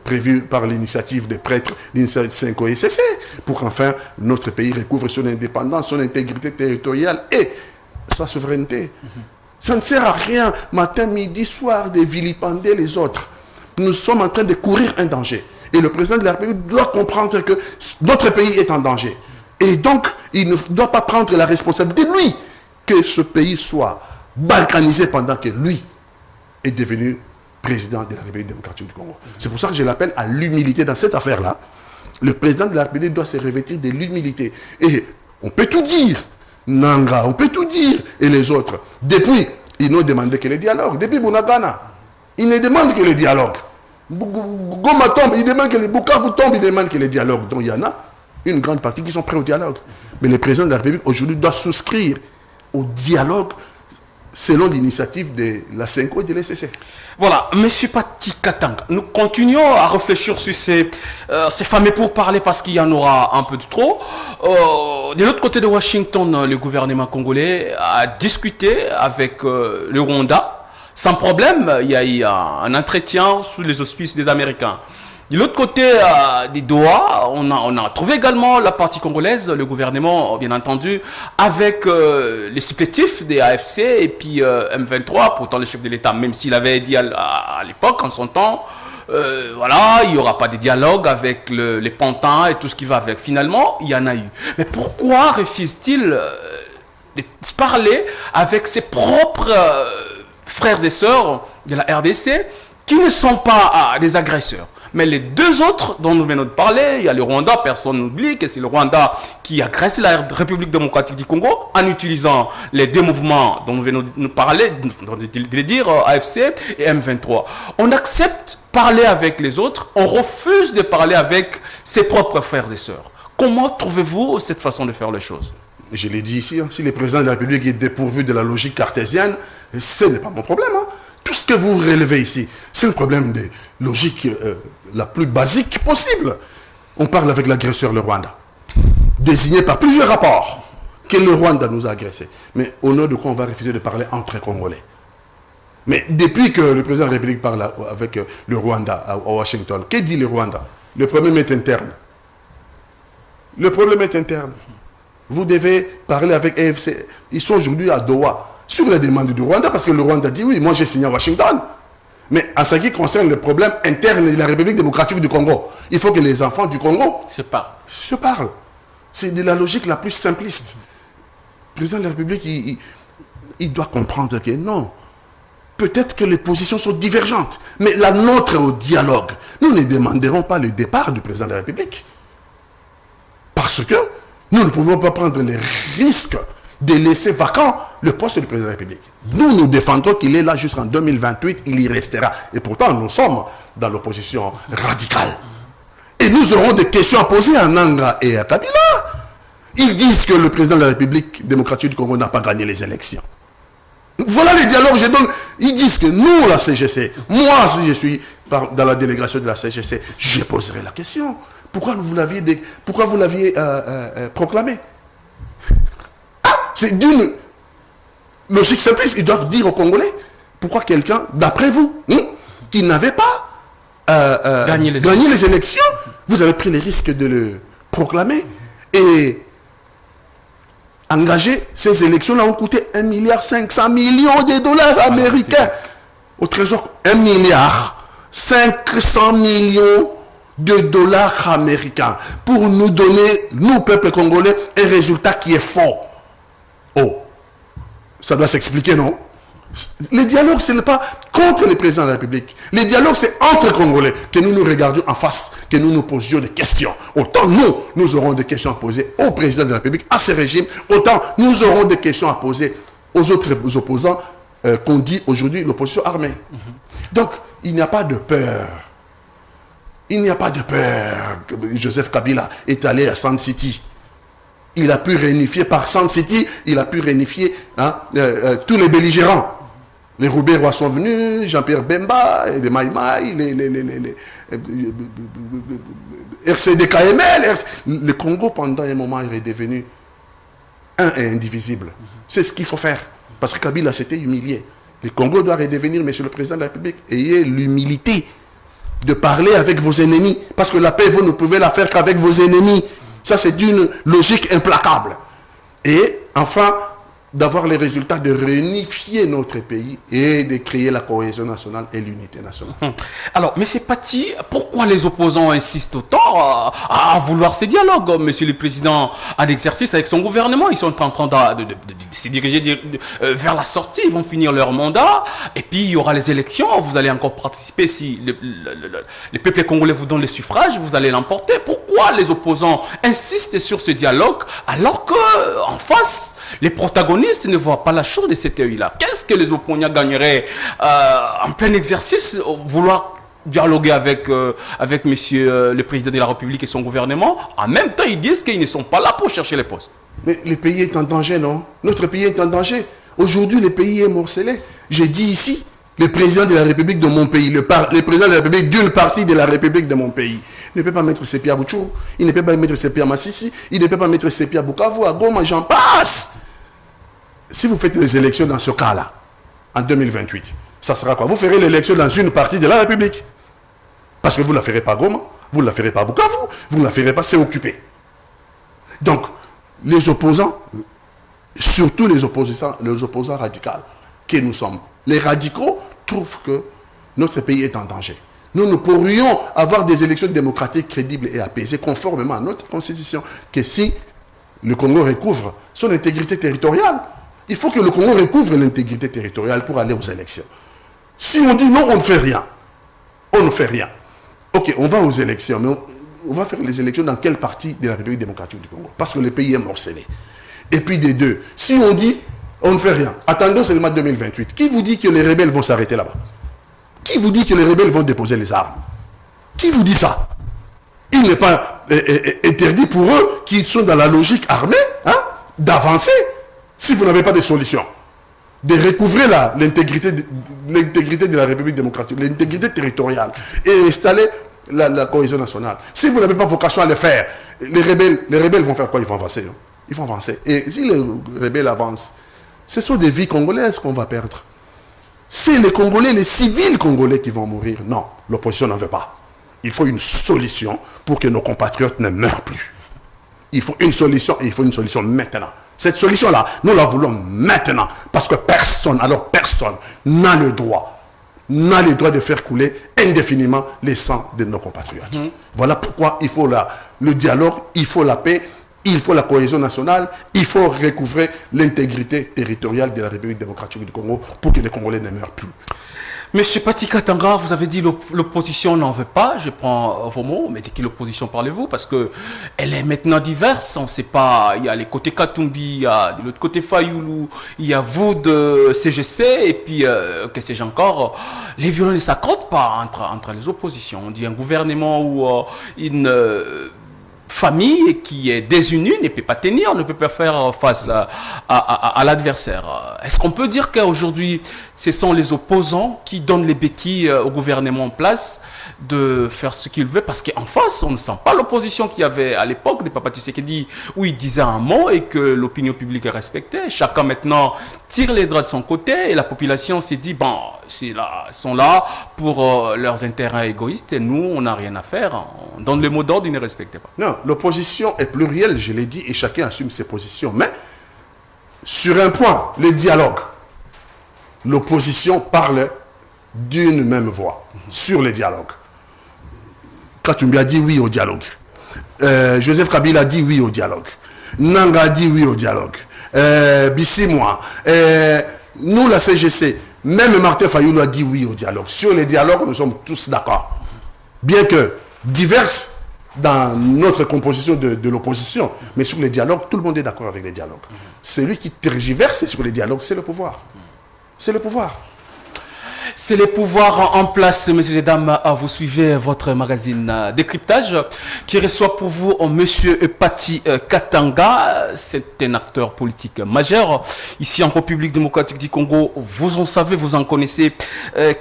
prévus par l'initiative des prêtres, l'initiative 5 OSCC, pour qu'enfin notre pays recouvre son indépendance, son intégrité territoriale et sa souveraineté. Ça ne sert à rien, matin, midi, soir, de vilipender les autres. Nous sommes en train de courir un danger. Et le président de la République doit comprendre que notre pays est en danger. Et donc, il ne doit pas prendre la responsabilité, lui, que ce pays soit balkanisé pendant que lui est devenu président de la République démocratique du Congo. C'est pour ça que je l'appelle à l'humilité dans cette affaire-là. Le président de la République doit se revêtir de l'humilité. Et on peut tout dire. Nanga, on peut tout dire. Et les autres. Depuis, ils n'ont demandé que le dialogue. Depuis Bunagana, ils ne demandent que le dialogue. Goma tombe, ils demandent que le Bukavu tombe, ils demandent que le dialogue. Donc il y en a une grande partie qui sont prêts au dialogue. Mais le président de la République aujourd'hui doit souscrire au dialogue selon l'initiative de la 5O et de l'SCC. Voilà, Monsieur Pati Katanga, nous continuons à réfléchir sur ces fameux pourparlers parce qu'il y en aura un peu de trop. De l'autre côté de Washington, le gouvernement congolais a discuté avec le Rwanda. Sans problème, il y a eu un entretien sous les auspices des Américains. De l'autre côté des Doha, on a trouvé également la partie congolaise, le gouvernement, bien entendu, avec les supplétifs des AFC et puis M23, pourtant le chef de l'État, même s'il avait dit à l'époque, en son temps, voilà, il n'y aura pas de dialogue avec les pantins et tout ce qui va avec. Finalement, il y en a eu. Mais pourquoi refuse-t-il de parler avec ses propres frères et sœurs de la RDC qui ne sont pas des agresseurs? Mais les deux autres dont nous venons de parler, il y a le Rwanda, personne n'oublie que c'est le Rwanda qui agresse la République démocratique du Congo en utilisant les deux mouvements dont nous venons de nous parler, de dire AFC et M23. On accepte parler avec les autres, on refuse de parler avec ses propres frères et sœurs. Comment trouvez-vous cette façon de faire les choses? Je l'ai dit ici, si le président de la République est dépourvu de la logique cartésienne, ce n'est pas mon problème. Tout ce que vous relevez ici, c'est un problème de logique la plus basique possible. On parle avec l'agresseur, le Rwanda, désigné par plusieurs rapports que le Rwanda nous a agressés. Mais au nom de quoi on va refuser de parler entre Congolais? Mais depuis que le président de la République parle avec le Rwanda à Washington, que dit le Rwanda? Le problème est interne. Le problème est interne. Vous devez parler avec AFC. Ils sont aujourd'hui à Doha sur la demande du Rwanda parce que le Rwanda dit oui, moi j'ai signé à Washington. Mais en ce qui concerne le problème interne de la République démocratique du Congo, il faut que les enfants du Congo se parlent. C'est de la logique la plus simpliste. Le président de la République, il doit comprendre que non. Peut-être que les positions sont divergentes, mais la nôtre au dialogue, nous ne demanderons pas le départ du président de la République. Parce que nous ne pouvons pas prendre les risques de laisser vacant le poste du président de la République. Nous défendons qu'il est là jusqu'en 2028, il y restera. Et pourtant, nous sommes dans l'opposition radicale. Et nous aurons des questions à poser à Nanga et à Kabila. Ils disent que le président de la République démocratique du Congo n'a pas gagné les élections. Voilà les dialogues que je donne. Ils disent que nous, la CGC, moi, si je suis dans la délégation de la CGC, je poserai la question. Pourquoi vous l'aviez proclamé? C'est d'une logique simpliste. Ils doivent dire aux Congolais pourquoi quelqu'un, d'après vous, qui n'avait pas gagné les élections, vous avez pris le risque de le proclamer et engager ces élections-là ont coûté 1,5 milliard de dollars américains au trésor. 1,5 milliard de dollars américains pour nous donner, nous, peuple congolais, un résultat qui est fort. Oh, ça doit s'expliquer, non? Le dialogue, ce n'est pas contre le président de la République. Le dialogue, c'est entre Congolais, que nous nous regardions en face, que nous nous posions des questions. Autant nous aurons des questions à poser au président de la République, à ce régime, autant nous aurons des questions à poser aux autres opposants qu'on dit aujourd'hui l'opposition armée. Donc, il n'y a pas de peur. Il n'y a pas de peur. Joseph Kabila est allé à Sand City. Il a pu réunifier par Sand City, il a pu réunifier tous les belligérants. Les Roubaix sont venus, Jean-Pierre Bemba, les Maïmaï, les RCD-KML. Le Congo, pendant un moment, est devenu un et indivisible. C'est ce qu'il faut faire. Parce que Kabila s'était humilié. Le Congo doit redevenir, monsieur le président de la République, ayez l'humilité de parler avec vos ennemis. Parce que la paix, vous ne pouvez la faire qu'avec vos ennemis. Ça, c'est d'une logique implacable. Et enfin, d'avoir les résultats de réunifier notre pays et de créer la cohésion nationale et l'unité nationale. Alors, M. Paty, pourquoi les opposants insistent autant à vouloir ces dialogues, Monsieur le Président, en exercice avec son gouvernement? Ils sont en train de se diriger vers la sortie, ils vont finir leur mandat, et puis il y aura les élections, vous allez encore participer si le peuple congolais vous donne le suffrage, vous allez l'emporter. Pourquoi les opposants insistent sur ce dialogue alors qu'en face, les protagonistes ne voient pas la chose de cet œil-là? Qu'est-ce que les opposants gagneraient en plein exercice, vouloir dialoguer avec monsieur le président de la République et son gouvernement? En même temps, ils disent qu'ils ne sont pas là pour chercher les postes. Mais le pays est en danger, non? Notre pays est en danger. Aujourd'hui, le pays est morcelé. J'ai dit ici, le président de la République de mon pays, le président de la République d'une partie de la République de mon pays, ne peut pas mettre ses pieds à Butchou, il ne peut pas mettre ses pieds à Massissi, il ne peut pas mettre ses pieds à Bukavu, à Goma, j'en passe. Si vous faites les élections dans ce cas-là, en 2028, ça sera quoi? Vous ferez l'élection dans une partie de la République. Parce que vous ne la ferez pas à Goma, vous ne la ferez pas à Bukavu, vous ne la ferez pas, c'est occupé. Donc, les opposants, surtout les opposants radicaux que nous sommes, les radicaux trouvent que notre pays est en danger. Nous ne pourrions avoir des élections démocratiques crédibles et apaisées conformément à notre constitution que si le Congo recouvre son intégrité territoriale. Il faut que le Congo recouvre l'intégrité territoriale pour aller aux élections. Si on dit non, on ne fait rien. On ne fait rien. Ok, on va aux élections, mais on va faire les élections dans quelle partie de la République démocratique du Congo? Parce que le pays est morcelé. Et puis des deux, si on dit on ne fait rien, attendons seulement 2028, qui vous dit que les rebelles vont s'arrêter là-bas? Qui vous dit que les rebelles vont déposer les armes? Qui vous dit ça? Il n'est pas interdit pour eux, qui sont dans la logique armée, d'avancer, si vous n'avez pas de solution, de recouvrer l'intégrité de la République démocratique, l'intégrité territoriale, et installer la cohésion nationale. Si vous n'avez pas vocation à le faire, les rebelles vont faire quoi? Ils vont avancer. Ils vont avancer. Et si les rebelles avancent, ce sont des vies congolaises qu'on va perdre. C'est les Congolais, les civils congolais qui vont mourir. Non, l'opposition n'en veut pas. Il faut une solution pour que nos compatriotes ne meurent plus. Il faut une solution et il faut une solution maintenant. Cette solution-là, nous la voulons maintenant. Parce que personne, alors personne, n'a le droit de faire couler indéfiniment les sangs de nos compatriotes. Voilà pourquoi il faut le dialogue, il faut la paix, il faut la cohésion nationale, il faut recouvrer l'intégrité territoriale de la République démocratique du Congo pour que les Congolais ne meurent plus. Monsieur Pati Katanga, vous avez dit l'opposition n'en veut pas. Je prends vos mots, mais de quelle opposition parlez-vous? Parce que elle est maintenant diverse. On ne sait pas. Il y a les côtés Katumbi, il y a de l'autre côté Fayoulou, il y a vous de CGC, et puis que sais-je encore. Les violons ne s'accordent pas entre les oppositions. On dit un gouvernement ou une famille qui est désunie ne peut pas tenir, ne peut pas faire face à l'adversaire. Est-ce qu'on peut dire qu'aujourd'hui, ce sont les opposants qui donnent les béquilles au gouvernement en place de faire ce qu'il veut? Parce qu'en face, on ne sent pas l'opposition qu'il y avait à l'époque de Papa Tshisekedi, où il disait un mot et que l'opinion publique respectait. Chacun maintenant tire les draps de son côté et la population s'est dit, bon, ils sont là pour leurs intérêts égoïstes et nous, on n'a rien à faire. On donne le mot d'ordre, ils ne respectent pas. Non, l'opposition est plurielle, je l'ai dit, et chacun assume ses positions. Mais, sur un point, le dialogue, l'opposition parle d'une même voix sur le dialogue. Katumbi a dit oui au dialogue. Joseph Kabila a dit oui au dialogue. Nanga a dit oui au dialogue. Bissimwa, nous, la CGC, même Martin Fayoulou a dit oui au dialogue. Sur les dialogues, nous sommes tous d'accord. Bien que diverses dans notre composition de l'opposition, mais sur les dialogues, tout le monde est d'accord avec les dialogues. Celui qui tergiverse sur les dialogues, c'est le pouvoir. C'est le pouvoir. C'est les pouvoirs en place, messieurs et dames. Vous suivez votre magazine Décryptage qui reçoit pour vous monsieur Pati Katanga. C'est un acteur politique majeur ici en République démocratique du Congo. Vous en savez, vous en connaissez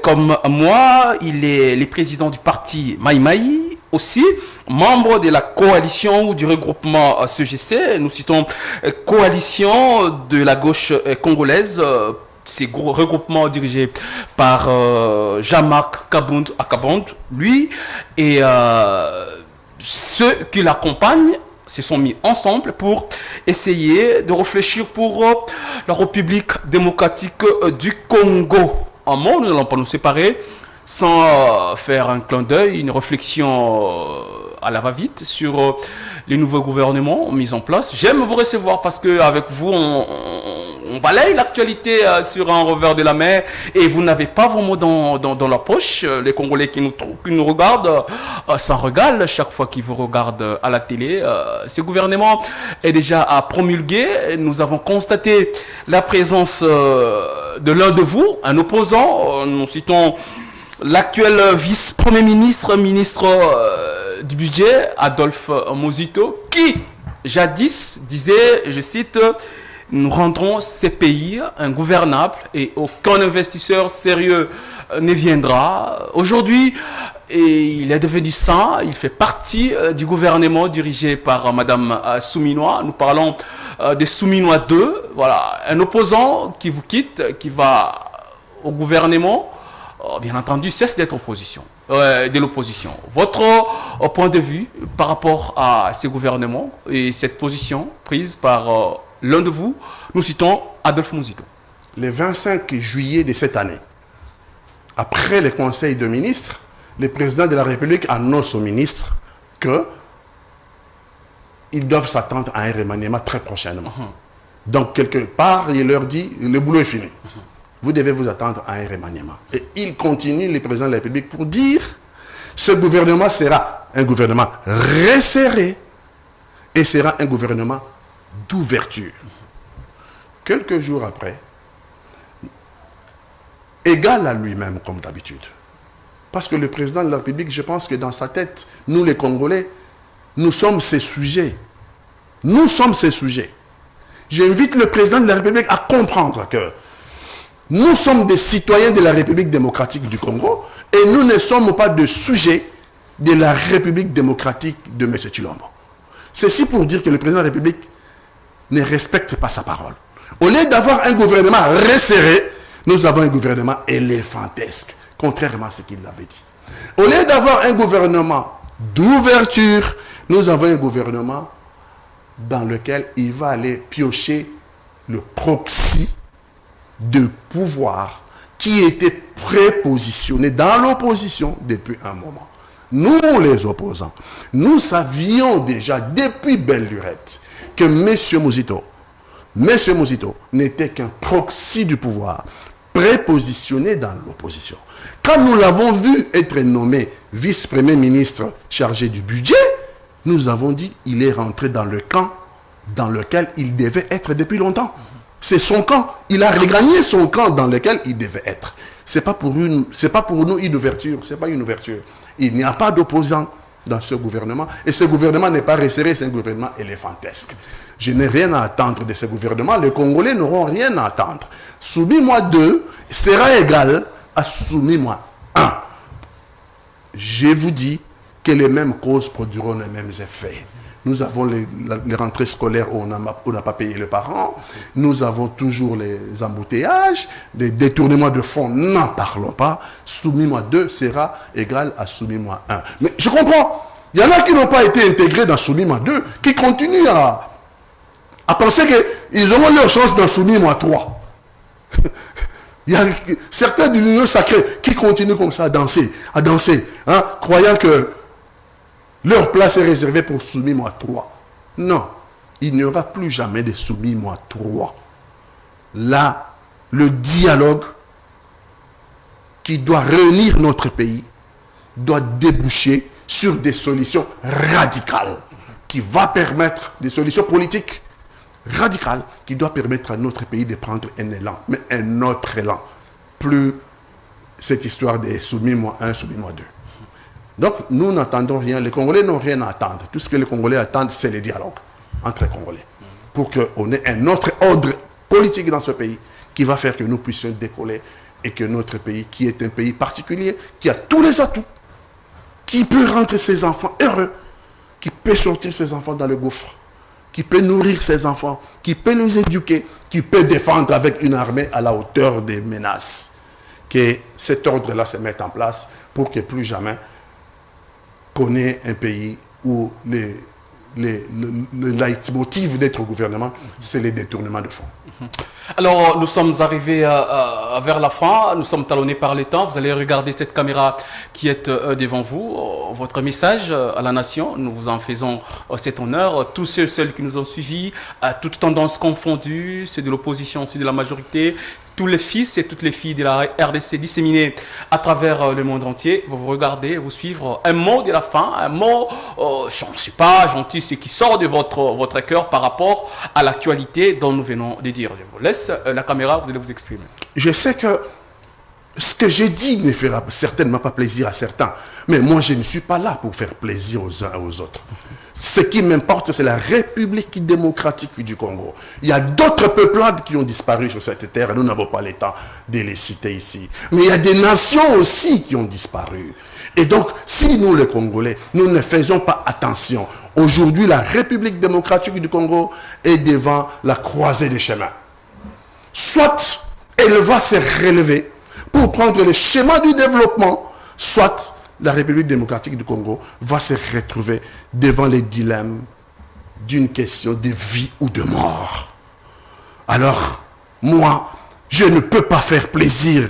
comme moi. Il est le président du parti Maï Maï aussi. Membre de la coalition ou du regroupement CGC. Nous citons coalition de la gauche congolaise. Ces gros regroupements dirigés par Jean-Marc Akabond, lui, et ceux qui l'accompagnent se sont mis ensemble pour essayer de réfléchir pour la République démocratique du Congo. En mot, nous n'allons pas nous séparer sans faire un clin d'œil, une réflexion à la va-vite sur les nouveaux gouvernements mis en place. J'aime vous recevoir parce qu'avec vous, on balaye l'actualité sur un revers de la main et vous n'avez pas vos mots dans la poche. Les Congolais qui nous regardent s'en régalent chaque fois qu'ils vous regardent à la télé. Ce gouvernement est déjà à promulguer. Nous avons constaté la présence de l'un de vous, un opposant. Nous citons l'actuel vice-premier ministre, ministre du budget, Adolphe Muzito, qui jadis disait, je cite, « Nous rendrons ces pays ingouvernables et aucun investisseur sérieux ne viendra. » Aujourd'hui, il est devenu saint, il fait partie du gouvernement dirigé par Madame Souminois. Nous parlons de Souminois 2, voilà, un opposant qui vous quitte, qui va au gouvernement. Bien entendu, cesse d'être de l'opposition. Votre point de vue par rapport à ces gouvernements et cette position prise par l'un de vous, nous citons Adolphe Muzito. Le 25 juillet de cette année, après le conseil de ministres, le président de la République annonce aux ministres qu'ils doivent s'attendre à un remaniement très prochainement. Donc, quelque part, il leur dit, le boulot est fini. Vous devez vous attendre à un remaniement. Et il continue, le président de la République, pour dire ce gouvernement sera un gouvernement resserré et sera un gouvernement d'ouverture. Quelques jours après, égal à lui-même comme d'habitude. Parce que le président de la République, je pense que dans sa tête, nous les Congolais, nous sommes ses sujets. Nous sommes ses sujets. J'invite le président de la République à comprendre que nous sommes des citoyens de la République démocratique du Congo et nous ne sommes pas des sujets de la République démocratique de M. Tshilombo. Ceci pour dire que le président de la République ne respecte pas sa parole. Au lieu d'avoir un gouvernement resserré, Nous avons un gouvernement éléphantesque, contrairement à ce qu'il avait dit. Au lieu d'avoir un gouvernement d'ouverture, nous avons un gouvernement dans lequel il va aller piocher le proxy de pouvoir qui était prépositionné dans l'opposition depuis un moment. Nous, les opposants, nous savions déjà depuis belle lurette que M. Mosito n'était qu'un proxy du pouvoir prépositionné dans l'opposition. Quand nous l'avons vu être nommé vice-premier ministre chargé du budget, nous avons dit qu'il est rentré dans le camp dans lequel il devait être depuis longtemps. C'est son camp. Il a regagné son camp dans lequel il devait être. C'est pas pour nous une ouverture. C'est pas une ouverture. Il n'y a pas d'opposant dans ce gouvernement. Et ce gouvernement n'est pas resserré, c'est un gouvernement éléphantesque. Je n'ai rien à attendre de ce gouvernement. Les Congolais n'auront rien à attendre. Soumis-moi 2 sera égal à soumis-moi 1. Je vous dis que les mêmes causes produiront les mêmes effets. Nous avons les rentrées scolaires où on n'a pas payé les parents. Nous avons toujours les embouteillages, les détournements de fonds, n'en parlons pas. Soumis-moi 2 sera égal à soumis-moi 1. Mais je comprends. Il y en a qui n'ont pas été intégrés dans soumis-moi 2, qui continuent à penser qu'ils auront leur chance dans soumis-moi 3. Il y a certains de l'Union sacrée qui continuent comme ça à danser, hein, croyant que leur place est réservée pour soumis-moi 3. Non, il n'y aura plus jamais de soumis-moi 3. Là, le dialogue qui doit réunir notre pays doit déboucher sur des solutions radicales qui va permettre, des solutions politiques radicales qui doivent permettre à notre pays de prendre un élan, mais un autre élan. Plus cette histoire des soumis-moi 1, soumis-moi 2. Donc, nous n'attendons rien. Les Congolais n'ont rien à attendre. Tout ce que les Congolais attendent, c'est le dialogue entre les Congolais. Pour qu'on ait un autre ordre politique dans ce pays qui va faire que nous puissions décoller et que notre pays, qui est un pays particulier, qui a tous les atouts, qui peut rendre ses enfants heureux, qui peut sortir ses enfants dans le gouffre, qui peut nourrir ses enfants, qui peut les éduquer, qui peut défendre avec une armée à la hauteur des menaces. Que cet ordre-là se mette en place pour que plus jamais qu'on ait un pays où le leitmotiv d'être au gouvernement, c'est les détournements de fonds. Alors, nous sommes arrivés vers la fin, nous sommes talonnés par le temps. Vous allez regarder cette caméra qui est devant vous. Votre message à la nation, nous vous en faisons cet honneur. Tous ceux qui nous ont suivis, toutes tendances confondues, ceux de l'opposition, ceux de la majorité, tous les fils et toutes les filles de la RDC disséminés à travers le monde entier, vous regardez, vous suivre un mot de la fin, un mot, je ne sais pas, gentil, ce qui sort de votre cœur par rapport à l'actualité dont nous venons de dire. Je vous laisse la caméra, vous allez vous exprimer. Je sais que ce que j'ai dit ne fera certainement pas plaisir à certains, mais moi je ne suis pas là pour faire plaisir aux uns et aux autres. Ce qui m'importe, c'est la République démocratique du Congo. Il y a d'autres peuplades qui ont disparu sur cette terre et nous n'avons pas le temps de les citer ici. Mais il y a des nations aussi qui ont disparu. Et donc, si nous les Congolais, nous ne faisons pas attention, aujourd'hui la République démocratique du Congo est devant la croisée des chemins. Soit elle va se relever pour prendre le schéma du développement, soit la République démocratique du Congo va se retrouver devant les dilemmes d'une question de vie ou de mort. Alors, moi, je ne peux pas faire plaisir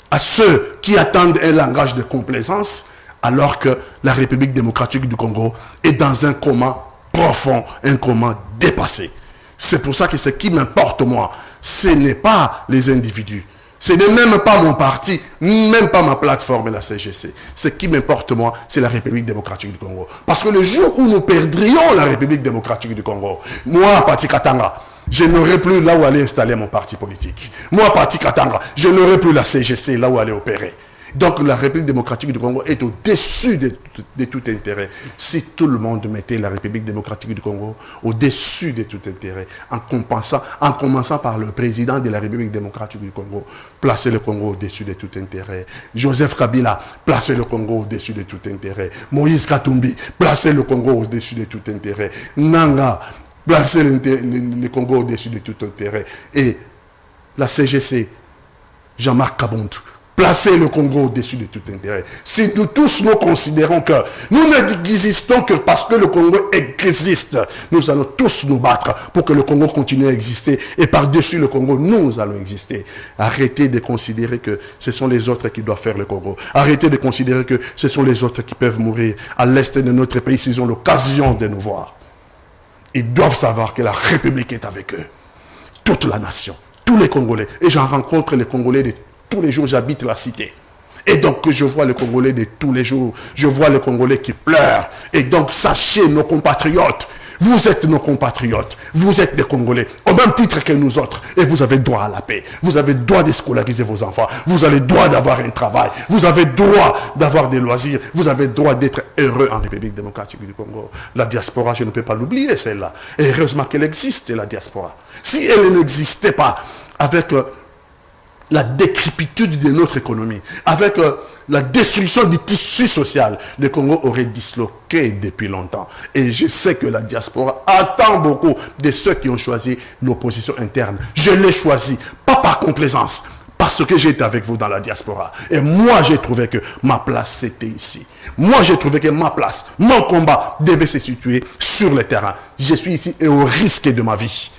à ceux qui attendent un langage de complaisance, alors que la République démocratique du Congo est dans un coma profond, un coma dépassé. C'est pour ça que ce qui m'importe, moi, ce n'est pas les individus. Ce n'est même pas mon parti, même pas ma plateforme, la CGC. Ce qui m'importe, moi, c'est la République démocratique du Congo. Parce que le jour où nous perdrions la République démocratique du Congo, moi, Pati Katanga, je n'aurai plus là où aller installer mon parti politique. Moi, Pati Katanga, je n'aurai plus la CGC là où aller opérer. Donc la République démocratique du Congo est au-dessus de tout intérêt. Si tout le monde mettait la République démocratique du Congo au-dessus de tout intérêt, en commençant par le président de la République démocratique du Congo, placer le Congo au-dessus de tout intérêt. Joseph Kabila, placer le Congo au-dessus de tout intérêt. Moïse Katumbi, placer le Congo au-dessus de tout intérêt. Nanga, placer le Congo au-dessus de tout intérêt. Et la CGC, Jean-Marc Kabondu, placer le Congo au-dessus de tout intérêt. Si nous tous nous considérons que nous n'existons que parce que le Congo existe, nous allons tous nous battre pour que le Congo continue à exister et par-dessus le Congo, nous allons exister. Arrêtez de considérer que ce sont les autres qui doivent faire le Congo. Arrêtez de considérer que ce sont les autres qui peuvent mourir à l'est de notre pays s'ils ont l'occasion de nous voir. Ils doivent savoir que la République est avec eux. Toute la nation, tous les Congolais. Et j'en rencontre les Congolais de tous les jours, j'habite la cité. Et donc, je vois les Congolais de tous les jours. Je vois les Congolais qui pleurent. Et donc, sachez, nos compatriotes, vous êtes nos compatriotes. Vous êtes des Congolais, au même titre que nous autres. Et vous avez droit à la paix. Vous avez droit de scolariser vos enfants. Vous avez droit d'avoir un travail. Vous avez droit d'avoir des loisirs. Vous avez droit d'être heureux en République démocratique du Congo. La diaspora, je ne peux pas l'oublier, celle-là. Et heureusement qu'elle existe, la diaspora. Si elle n'existait pas, avec la décrépitude de notre économie, avec la destruction du tissu social, le Congo aurait disloqué depuis longtemps. Et je sais que la diaspora attend beaucoup de ceux qui ont choisi l'opposition interne. Je l'ai choisi, pas par complaisance, parce que j'étais avec vous dans la diaspora. Et moi, j'ai trouvé que ma place, c'était ici. Moi, j'ai trouvé que ma place, mon combat devait se situer sur le terrain. Je suis ici et au risque de ma vie.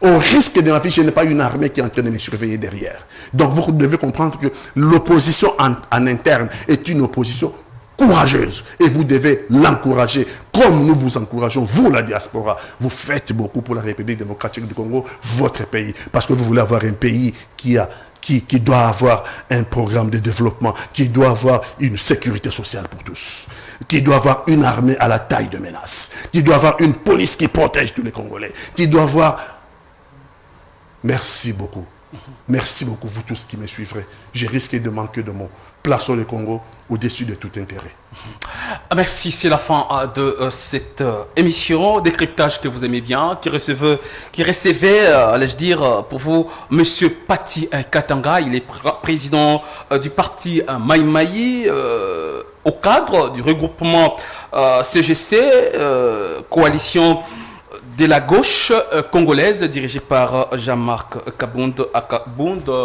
Au risque de ma vie, je n'ai pas une armée qui est en train de me surveiller derrière. Donc, vous devez comprendre que l'opposition en interne est une opposition courageuse. Et vous devez l'encourager comme nous vous encourageons, vous, la diaspora. Vous faites beaucoup pour la République démocratique du Congo, votre pays. Parce que vous voulez avoir un pays qui doit avoir un programme de développement, qui doit avoir une sécurité sociale pour tous, qui doit avoir une armée à la taille de menace, qui doit avoir une police qui protège tous les Congolais, qui doit avoir... Merci beaucoup. Merci beaucoup, vous tous qui me suivrez. J'ai risqué de manquer de mots. Plaçons le Congo au-dessus de tout intérêt. Merci, c'est la fin de cette émission, décryptage que vous aimez bien, qui recevait, allais-je dire, pour vous, Monsieur Pati Katanga. Il est président du parti Mai Mai, au cadre du regroupement CGC, coalition de la gauche congolaise, dirigée par Jean-Marc Kabondu.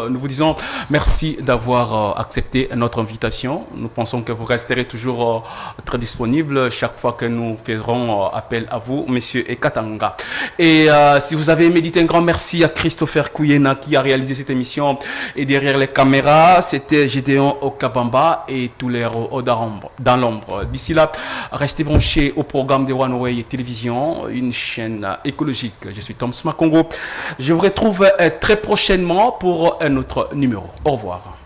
Nous vous disons merci d'avoir accepté notre invitation. Nous pensons que vous resterez toujours très disponible chaque fois que nous ferons appel à vous, Monsieur Katanga. Et si vous avez médité, un grand merci à Christopher Kouyena qui a réalisé cette émission. Et derrière les caméras, c'était Gédéon Okabamba et tous les héros dans l'ombre. D'ici là, restez branchés au programme de One Way Télévision, une chaîne écologique. Je suis Tom Sma Congo. Je vous retrouve très prochainement pour un autre numéro. Au revoir.